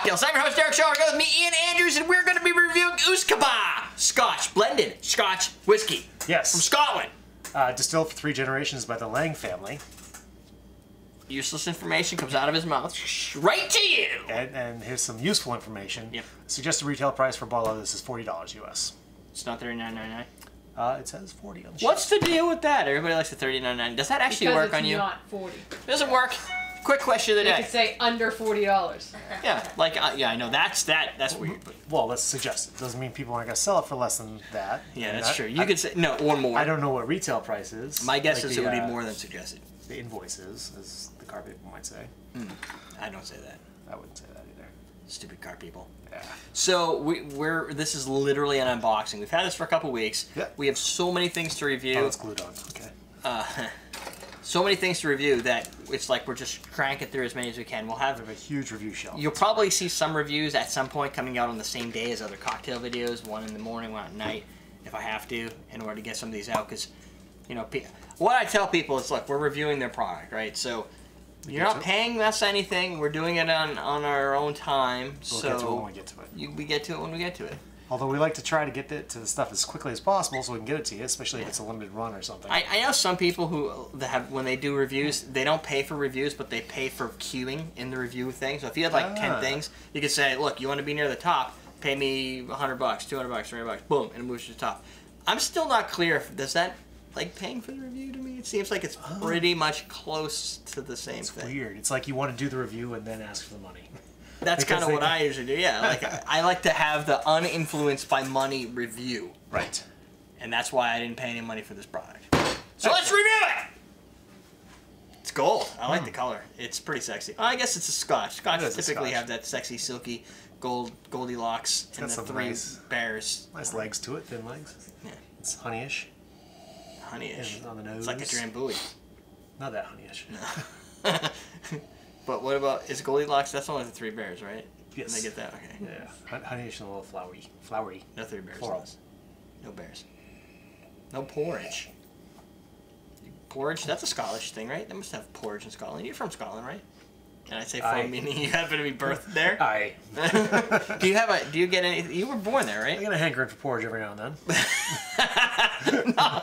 Cocktails. I'm your host, Derrick Schommer. With me, Ian Andrews, and we're going to be reviewing Usquaebach Scotch, blended Scotch Whisky. Yes. From Scotland. Distilled for 3 generations by the Lang family. Useless information comes out of his mouth right to you. And here's some useful information. Yep. Suggested retail price for a bottle of this is $40 US. It's not $39.99. It says 40 on the What's the deal with that? Everybody likes the $39.99. Does that actually work on you? Because it's not 40. Doesn't work. Quick question of the You day. could say under $40. Yeah, like yeah, I know that's weird. But Well, let's suggest it. Doesn't mean people aren't gonna sell it for less than that. yeah, that's true. You could say no or more. I don't know what retail price is. My guess like is it would be more than suggested. The invoice is, as the car people might say. I don't say that. I wouldn't say that either. Stupid car people. Yeah. So this is literally an unboxing. We've had this for a couple weeks. Yeah. We have so many things to review. Oh, it's glued on. Okay. So many things to review that it's like we're just cranking through as many as we can. We'll We have have a huge review shelf. You'll probably see some reviews at some point coming out on the same day as other cocktail videos, one in the morning, one at night, if I have to, in order to get some of these out. Because, you know, what I tell people is, look, we're reviewing their product, right? So you're not paying us anything. We're doing it on our own time. We'll so get to it when we get to it. We get to it when we get to it. Although we like to try to get it to the stuff as quickly as possible so we can get it to you, especially if it's a limited run or something. I know some people who when they do reviews, they don't pay for reviews, but they pay for queuing in the review thing. So if you had like 10 things, you could say, look, you want to be near the top, pay me $100, $200, $300, boom, and it moves to the top. I'm still not clear if, does that like paying for the review to me? It seems like it's pretty much close to the same thing. It's weird. It's like you want to do the review and then ask for the money. That's kind of what I usually do, yeah. Like I like to have the uninfluenced by money review. Right. And that's why I didn't pay any money for this product. So let's review it! It's gold. I like the color. It's pretty sexy. I guess it's a Scotch. Scotch typically have that sexy, silky, Goldilocks and the 3 bears. Nice legs to it, thin legs. Yeah. It's honeyish. Honeyish. On the nose. It's like a Drambuie. Not that honeyish. No. But what about, is Goldilocks, that's only the 3 bears, right? Yes. Can they get that? Okay. Yeah. Honeyish and a little flowery. No 3 bears. Floral. No bears. No porridge. Porridge, that's a Scottish thing, right? They must have porridge in Scotland. You're from Scotland, right? And I say from meaning you happen to be birthed there? Aye. Do you get any, you were born there, right? I get a hankering for porridge every now and then. No,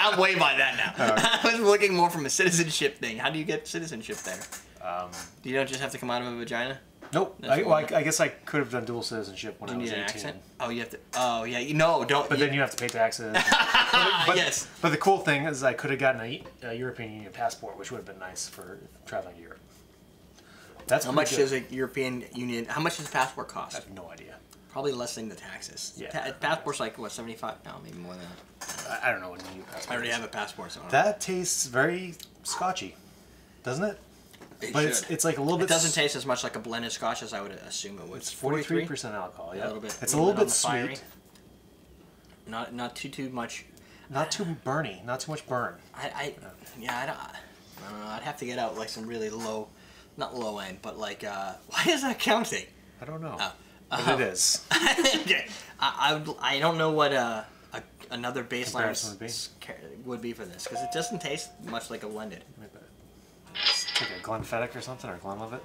I'm way by that now. I was looking more from a citizenship thing. How do you get citizenship there? You don't just have to come out of a vagina? Nope. I guess I could have done dual citizenship when I was 18. Accent? Oh, you have to. Oh, yeah. Don't. But then you have to pay taxes. Yes. But the cool thing is I could have gotten a European Union passport, which would have been nice for traveling to Europe. That's how much does a European Union? How much does a passport cost? I have no idea. Probably less than the taxes. Yeah. Passport's like what, 75? No, maybe more than that. I don't know what a new passport. I already have a passport, so. That tastes very Scotchy, doesn't it? But it's like a little bit. It doesn't taste as much like a blended Scotch as I would assume it would. It's 43% alcohol. Yeah. A little bit. It's a little bit sweet. Not too much. Not too burny. Not too much burn. I don't know. I'd have to get out like some really low, not low end, but like why is that counting? I don't know. But it is. Okay. I don't know what another baseline would be for this because it doesn't taste much like a blended. It's like a Glenfiddich or something, or Glenlivet.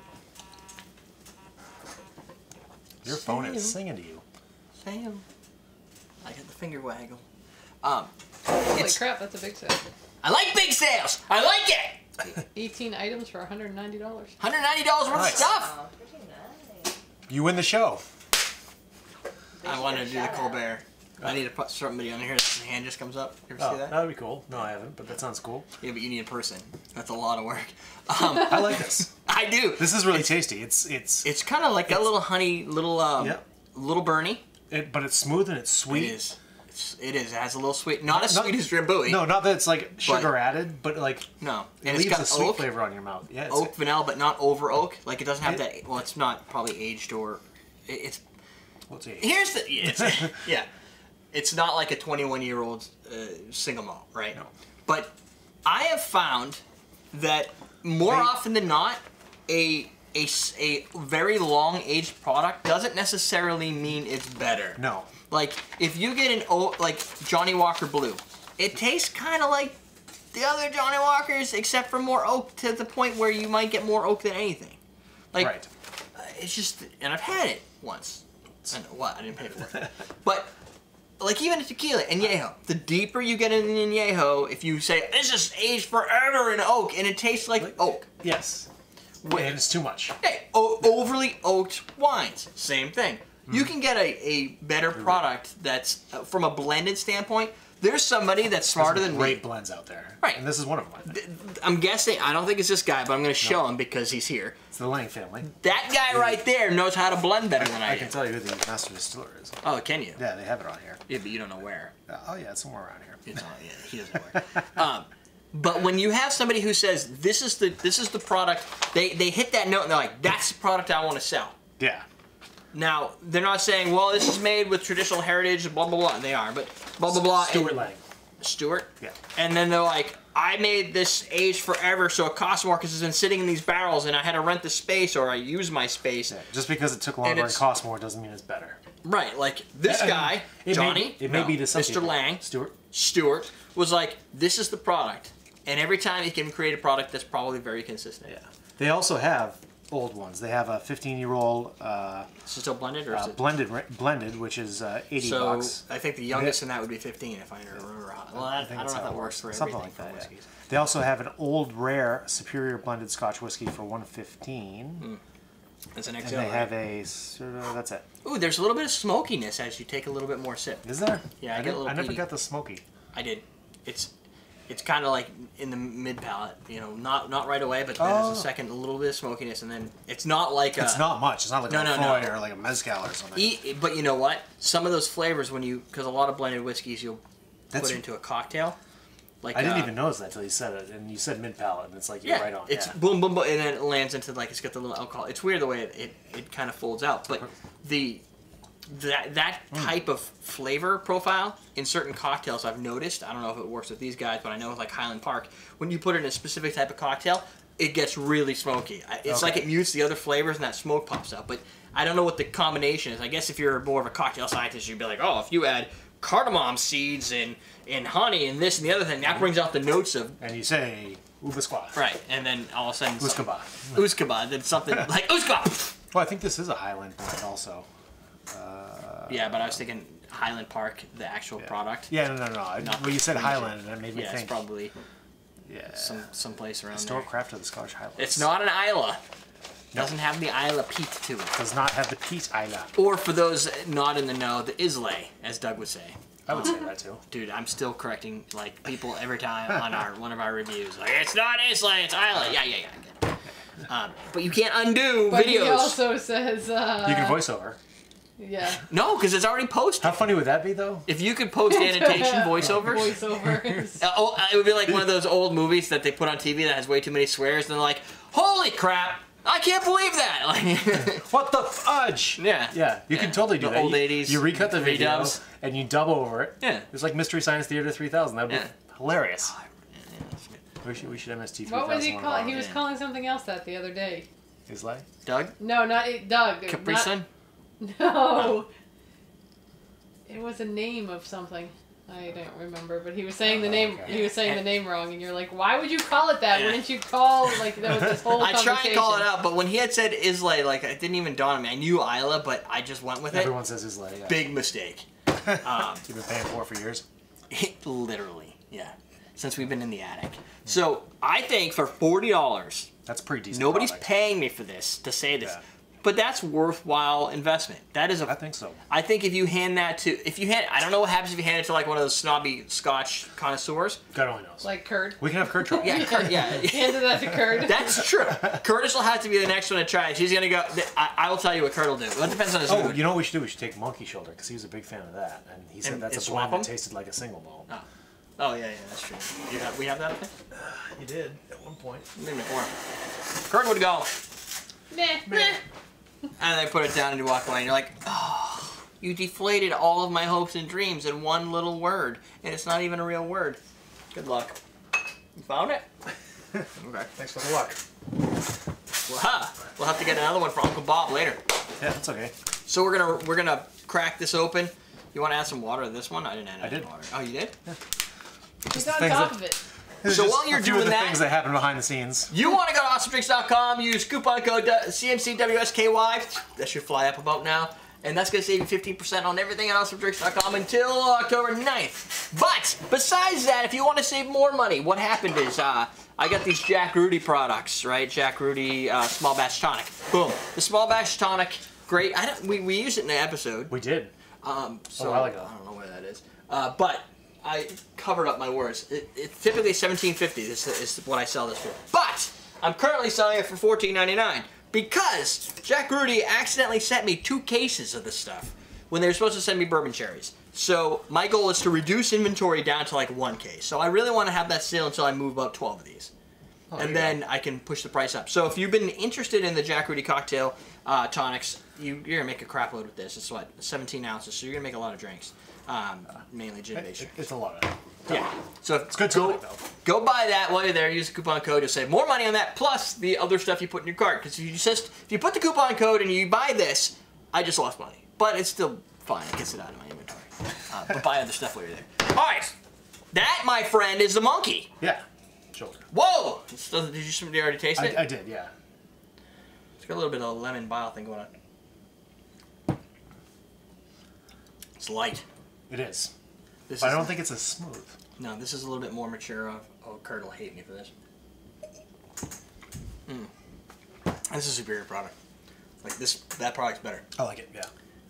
Your phone is singing to you. Sam. I got the finger waggle. Holy crap, that's a big sale. I like big sales. I like it. 18 items for $190. $190 worth of stuff. Oh, pretty nice. You win the show. I wanted to do the Colbert. I need to put somebody on here. His hand just comes up. You ever see that? That would be cool. No, I haven't, but that sounds cool. Yeah, but you need a person. That's a lot of work. I like this. I do. This is really tasty. It's kind of like a little honey, little burny. But it's smooth and it's sweet. It is. It is. It has a little sweet. Not as sweet as Drambuie. No, not that it's like sugar added, but like no. And it leaves a sweet flavor on your mouth. Yeah, oak, vanilla, but not over oak. Like it doesn't have that. Well, it's not probably aged or it's. What's it? Here's the yeah. It's not like a 21-year-old single malt, right? No. But I have found that more often than not, a very long-aged product doesn't necessarily mean it's better. No. Like, if you get an oak, like Johnny Walker Blue, it tastes kind of like the other Johnny Walkers, except for more oak to the point where you might get more oak than anything. Like, right. it's just, and I've had it once. And what? I didn't pay for it. But like even a tequila, añejo. The deeper you get in the añejo, if you say this is aged forever in oak, and it tastes like oak. Yes. And it's too much. Hey, overly oaked wines, same thing. You can get a better product that's from a blended standpoint. There's somebody that's smarter than me. Great blends out there. Right. And this is one of them, I think. I'm guessing, I don't think it's this guy, but I'm going to show him because he's here. It's the Lang family. That guy right there knows how to blend better than I do. I can tell you who the master distiller is. Oh, can you? Yeah, they have it on here. Yeah, but you don't know where. Oh, yeah, it's somewhere around here. It's on, yeah, he doesn't know where. But when you have somebody who says, this is the product, they hit that note and they're like, that's the product I want to sell. Yeah. Now, they're not saying, well, this is made with traditional heritage, blah, blah, blah. They are, but blah, blah, blah. Stuart Lang. Stuart? Yeah. And then they're like, I made this aged forever, so it costs more because it's been sitting in these barrels and I had to rent the space or I used my space. Yeah. Just because it took longer and cost more doesn't mean it's better. Right. Like, this guy, Johnny, it may be to some Mr. people. Lang, Stuart, was like, this is the product. And every time he can create a product that's probably very consistent. Yeah. They also have old ones. They have a 15-year-old Is it still blended or is it blended, which is $80. So I think the youngest in that would be 15, if I remember how. Well, I don't know if that works for something everything like that. for whiskeys. Yeah. They also have an old rare superior blended Scotch whiskey for $115. That's an XL. And they have a that's it. Ooh, there's a little bit of smokiness as you take a little bit more sip. Is there? Yeah, I get a little. I never peaty. got the smoky. I did. It's kind of like in the mid-palate, you know, not right away, but then there's a second, a little bit of smokiness, and then it's not like it's not much. It's not like a Freud or like a mezcal or something. But you know what? Some of those flavors, because a lot of blended whiskeys you'll put into a cocktail. Like I didn't even notice that till you said it, and you said mid-palate, and it's like you're right on. It's boom, boom, boom, and then it lands into like it's got the little alcohol. It's weird the way it kind of folds out, but that type of flavor profile in certain cocktails I've noticed. I don't know if it works with these guys, but I know with like Highland Park, when you put it in a specific type of cocktail, it gets really smoky. It's like it mutes the other flavors and that smoke pops out. But I don't know what the combination is. I guess if you're more of a cocktail scientist, you'd be like, oh, if you add cardamom seeds and honey and this and the other thing, that brings out the notes of. And you say Usquaebach. Right, and then all of a sudden. Usquaebach. Then something like Usquaebach. Well, I think this is a Highland blend also. Yeah, but I was thinking Highland Park, the actual product. Yeah, no. Well, you said Highland, and that made me think. It's probably some place around Historic there. craft of the Scotch Highlands. It's not an Isla. Doesn't have the Isla peat to it. Does not have the peat Isla. Or for those not in the know, the Islay, as Doug would say. I would say that too. Dude, I'm still correcting like people every time on one of our reviews. Like, it's not Islay, it's Isla. Yeah, I get it. But you can't undo but videos. He also says. You can voice over. Yeah. No, because it's already posted. How funny would that be, though? If you could post annotation voiceovers. Voiceovers. It would be like one of those old movies that they put on TV that has way too many swears, and they're like, "Holy crap! I can't believe that!" Like, what the fudge? Yeah. You can totally do the that. Old 80s. You recut the video redubs. and you dub over it. Yeah. It's like Mystery Science Theater 3000. That would be hilarious. We should MST 3000. What was he calling? He was calling something else that the other day. Islay? Doug? No, not Doug. Capri Sun? No. It was a name of something. I don't remember, but he was saying the name. Okay. He was saying the name wrong, and you're like, "Why would you call it that? Wouldn't you call like there was this whole I conversation?" try and call it out, but when he had said Islay, like it didn't even dawn on me. I knew Isla, but I just went with Everyone says Islay. Yeah. Big mistake. You've been paying for years. Literally, yeah. Since we've been in the attic. So I think for $40, that's pretty decent. Nobody's product. paying me for this to say this. Yeah. But that's worthwhile investment. That is I think so. I think if you hand that to, I don't know what happens if you hand it to like one of those snobby Scotch connoisseurs. God only knows. Like Curd. We can have Curd try. Yeah, Curd, yeah. Handed that to Curd. That's true. Curtis will have to be the next one to try it. She's gonna go. I will tell you what Curd will do. Well, it depends on his mood. You know what we should do? We should take Monkey Shoulder because he was a big fan of that, and he said that's a blend that tasted like a single malt. Oh yeah, that's true. We have that. You did at one point. Maybe more. Curd would go. Meh. And they put it down and you walk away and you're like, oh, you deflated all of my hopes and dreams in one little word. And it's not even a real word. Good luck. You found it? Okay. Thanks for the luck. We'll have to get another one for Uncle Bob later. Yeah, that's okay. So we're gonna crack this open. You want to add some water to this one? I didn't add any water. Oh, you did? Yeah. He's on top of it. So while you're doing that, things that happen behind the scenes. you want to go to awesomedrinks.com, use coupon code CMCWSKY. That should fly up about now. And that's going to save you 15% on everything at awesomedrinks.com until October 9th. But besides that, if you want to save more money, what happened is I got these Jack Rudy products, right? Jack Rudy Small Batch Tonic. Boom. The Small Batch Tonic, great. We used it in an episode. We did. So a while ago. I don't know where that is. But I covered up my words. It's typically $17.50. This is what I sell this for. But I'm currently selling it for $14.99 because Jack Rudy accidentally sent me 2 cases of this stuff when they were supposed to send me bourbon cherries. So my goal is to reduce inventory down to like 1 case. So I really want to have that sale until I move about 12 of these. And then I can push the price up. So if you've been interested in the Jack Rudy cocktail tonics, you're going to make a crap load with this. It's what, 17 ounces, so you're going to make a lot of drinks. Mainly gin based. It's a lot of it. Yeah. So It's good tonic, though. go buy that while you're there. Use the coupon code to save more money on that, plus the other stuff you put in your cart. Because if you put the coupon code and you buy this, I just lost money. But it's still fine. It gets it out of my inventory. But buy other stuff while you're there. All right. That, my friend, is the monkey. Yeah. Sure. Whoa! Did you already taste it? I did, yeah. It's got a little bit of a lemon bile thing going on. It's light. It is. This But is, I don't think it's as smooth. No, this is a little bit more mature. Oh, Kurt will hate me for this. This is a superior product. Like that product's better. I like it, yeah.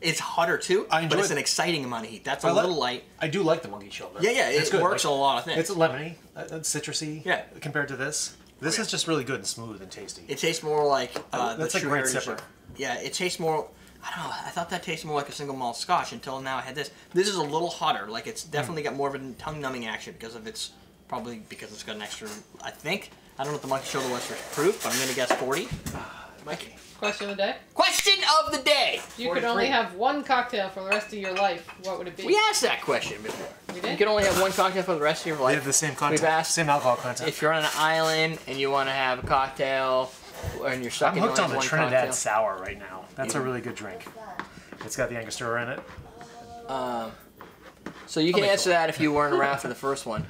It's hotter too, I enjoy but it's it. an exciting amount of heat. That's a little light. I do like the monkey shoulder. Yeah, it's it good. works on a lot of things. It's lemony, it's citrusy. Yeah. Compared to this, this is just really good and smooth and tasty. It tastes more like That's the a true great heritage sipper. of- Yeah, it tastes more. I don't know. I thought that tasted more like a single malt Scotch until now I had this. This is a little hotter. Like it's definitely got more of a tongue numbing action because it's got an extra. I think I don't know what the monkey shoulder was for proof, but I'm gonna guess 40. Mikey. Question of the day. Question of the day. You could 43. only have one cocktail for the rest of your life. What would it be? We asked that question before. We did? You can only have one cocktail for the rest of your They life. have the same We've content, asked same alcohol content. if you're on an island and you want to have a cocktail, and you're stuck I'm in hooked on the one Trinidad cocktail. Sour right now. That's a really good drink. It's got the Angostura in it. So you can make answer one. that if you weren't around for the first one.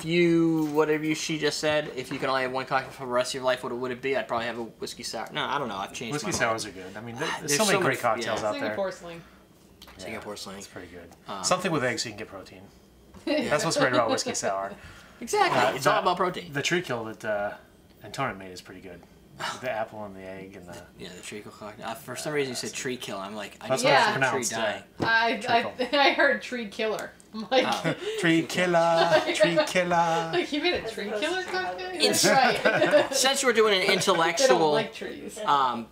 She just said, if you can only have one cocktail for the rest of your life, what would it be? I'd probably have a whiskey sour. No, I don't know. I've changed Whiskey my sours are good. I mean, there's There's so many so great many- cocktails yeah. out there. Singapore sling. Singapore slang. It's pretty good. Something with eggs so you can get protein. That's what's great about whiskey sour. Exactly. It's all about protein. The treacle that Antonin made is pretty good. The apple and the egg and the. Yeah, the treacle cocktail. For some reason you said tree kill. I'm like, I That's need what to it's see a pronounced, tree dying. I heard tree killer. I'm like, Tree killer, tree killer. like you made a tree killer cocktail? It's- That's right. Since we're doing an They don't intellectual like trees.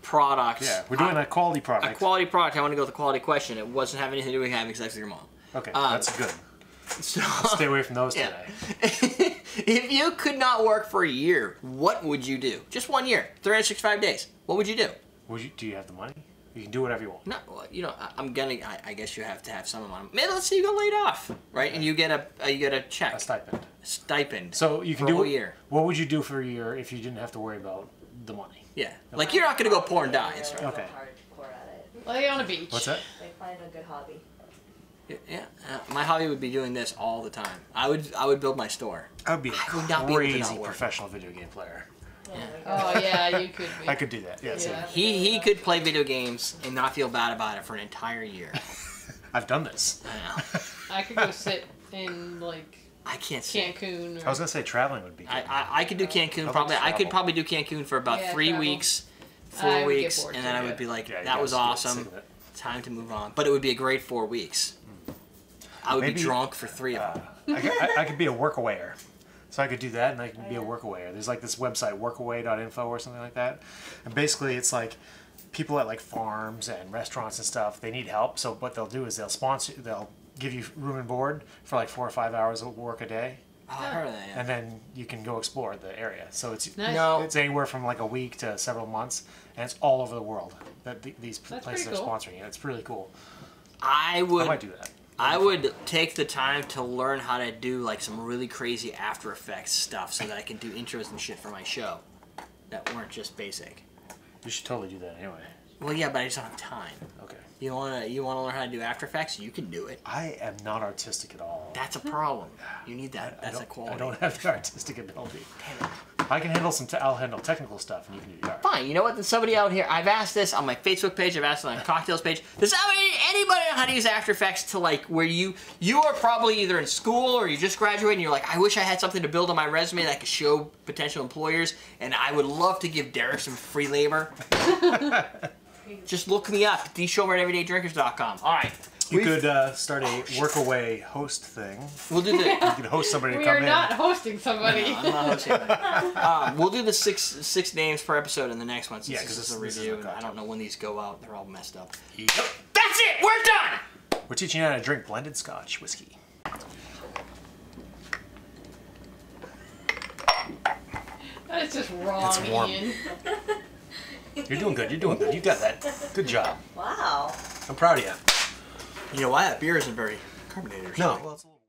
product, Yeah, we're doing a quality a product. quality product, I want to go with the quality question. It wasn't having anything to do with having sex with your mom. Okay, that's good. So, Stay away from those yeah. today. If you could not work for a year, what would you do? Just 1 year, 365 days. What would you do? Do you have the money? You can do whatever you want. No, well, I guess you have to have some amount. Man, let's say you got laid off, right? And you get a check, A stipend. stipend. So you can for do a whole year. What would you do for a year if you didn't have to worry about the money? Yeah, like you're not gonna go poor and die. That's right. Okay. Hardcore at it. Lay on a beach. What's that? They find a good hobby. Yeah, my hobby would be doing this all the time. I would build my store. I would be a I would not be able to not crazy work. professional video game player. Oh yeah, you could be. I could do that. Yes. Yeah. He could play video games and not feel bad about it for an entire year. I've done this. I know. I could go sit in like I can't see. Cancun. I was gonna say traveling would be good. I could do Cancun How probably. about I could travel? probably do Cancun for about Yeah, 3 travel. weeks, I 4 would get weeks, bored and then too. I would be like, Yeah, you that was guys get awesome. sick of it. Time to move on. But it would be a great 4 weeks. I would be Maybe, drunk for 3 of them. I could be a workawayer. So I could do that, and I could be a workawayer. There's like this website, workaway.info or something like that. And basically, it's like people at like farms and restaurants and stuff. They need help. So what they'll do is they'll give you room and board for like 4 or 5 hours of work a day, Oh, I heard of that. Yeah. and then you can go explore the area. So it's Nice. No. it's anywhere from like a week to several months, and it's all over the world that these That's places are pretty cool. sponsoring it. It's really cool. I I would. might do that. I would take the time to learn how to do like some really crazy After Effects stuff so that I can do intros and shit for my show that weren't just basic. You should totally do that anyway. Well, yeah, but I just don't have time. Okay. You wanna learn how to do After Effects? You can do it. I am not artistic at all. That's a problem. You need that. That's a quality. I don't have the artistic ability. Damn it. I can handle I'll handle technical stuff, and you can do the art. Fine. You know what? There's somebody out here. I've asked this on my Facebook page. I've asked it on my cocktails page. Does anybody know how to use After Effects to like where you are probably either in school or you just graduated and you're like, I wish I had something to build on my resume that I could show potential employers, and I would love to give Derrick some free labor. Just look me up, DSchommer at everydaydrinkers.com. All right. You could start a work-away host thing. We'll do the. You could host somebody to We come are in. not hosting somebody. No, I'm not hosting it. We'll do the six names per episode in the next one. Since Yeah, this 'cause is a this is review, a and I don't know when these go out. They're all messed up. Yep. That's it. We're done. We're teaching you how to drink blended Scotch whiskey. That is just wrong, It's warm. Ian. You're doing good. You're doing good. You got that. Good job. Wow. I'm proud of you. You know why? That beer isn't very carbonated or No. something. Well, it's a little